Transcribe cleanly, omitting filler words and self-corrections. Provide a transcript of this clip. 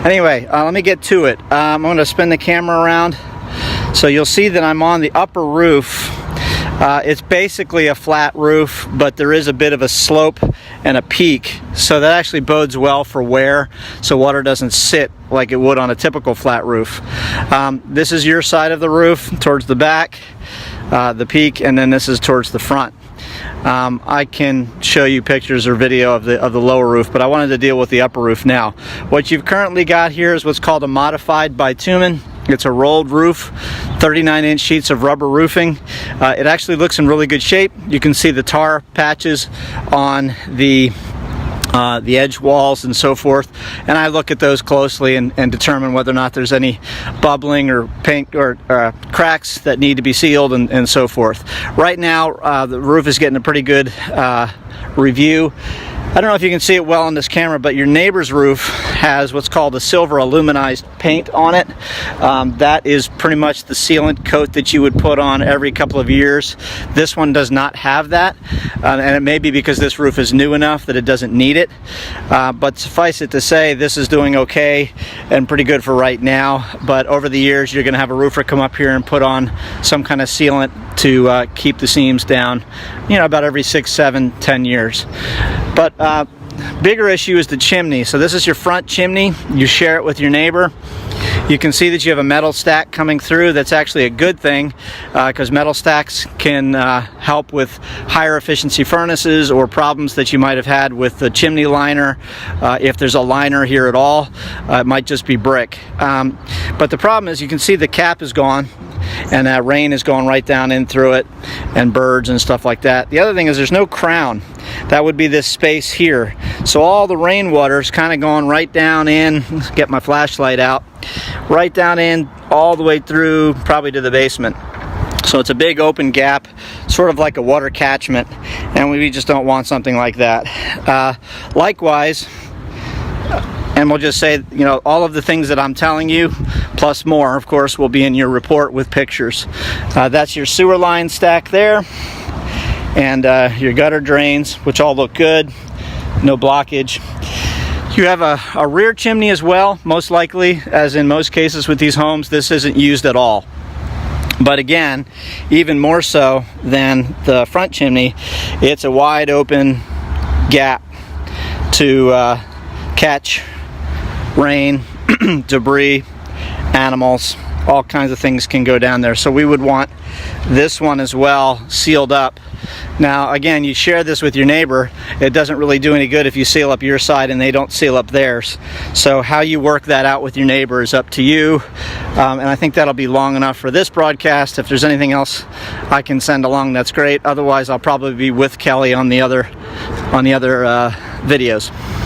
Anyway, let me get to it. I'm going to spin the camera around. So you'll see that I'm on the upper roof. It's basically a flat roof, but there is a bit of a slope and a peak, so that actually bodes well for wear, so water doesn't sit like it would on a typical flat roof. This is your side of the roof towards the back, the peak, and then this is towards the front. I can show you pictures or video of the lower roof, but I wanted to deal with the upper roof now. What you've currently got here is what's called a modified bitumen. It's a rolled roof, 39-inch sheets of rubber roofing. It actually looks in really good shape. You can see the tar patches on the edge walls and so forth, and I look at those closely and determine whether or not there's any bubbling or paint or cracks that need to be sealed and so forth. Right now, the roof is getting a pretty good review. I don't know if you can see it well on this camera, but your neighbor's roof has what's called a silver aluminized paint on it. That is pretty much the sealant coat that you would put on every couple of years. This one does not have that, and it may be because this roof is new enough that it doesn't need it. But suffice it to say, this is doing okay and pretty good for right now. But over the years, you're going to have a roofer come up here and put on some kind of sealant to keep the seams down, you know, about every 6, 7, 10 years. But bigger issue is the chimney. So this is your front chimney. You share it with your neighbor. You can see that you have a metal stack coming through. That's actually a good thing because metal stacks can help with higher efficiency furnaces or problems that you might have had with the chimney liner. If there's a liner here at all, it might just be brick. But the problem is you can see the cap is gone, and that rain is going right down in through it, and birds and stuff like that. The other thing is there's no crown. That would be this space here. So all the rainwater is kind of going right down in, let's get my flashlight out, right down in all the way through probably to the basement. So it's a big open gap, sort of like a water catchment, and we just don't want something like that. Likewise, and we'll just say, you know, all of the things that I'm telling you, plus more, of course, will be in your report with pictures. That's your sewer line stack there, and your gutter drains, which all look good, no blockage. You have a rear chimney as well. Most likely, as in most cases with these homes, this isn't used at all. But again, even more so than the front chimney, it's a wide open gap to catch rain, debris, animals, all kinds of things can go down there. So we would want this one as well sealed up. Now again, you share this with your neighbor. It doesn't really do any good if you seal up your side and they don't seal up theirs. So how you work that out with your neighbor is up to you. And I think that'll be long enough for this broadcast. If there's anything else I can send along, that's great. Otherwise, I'll probably be with Kelly on the other videos.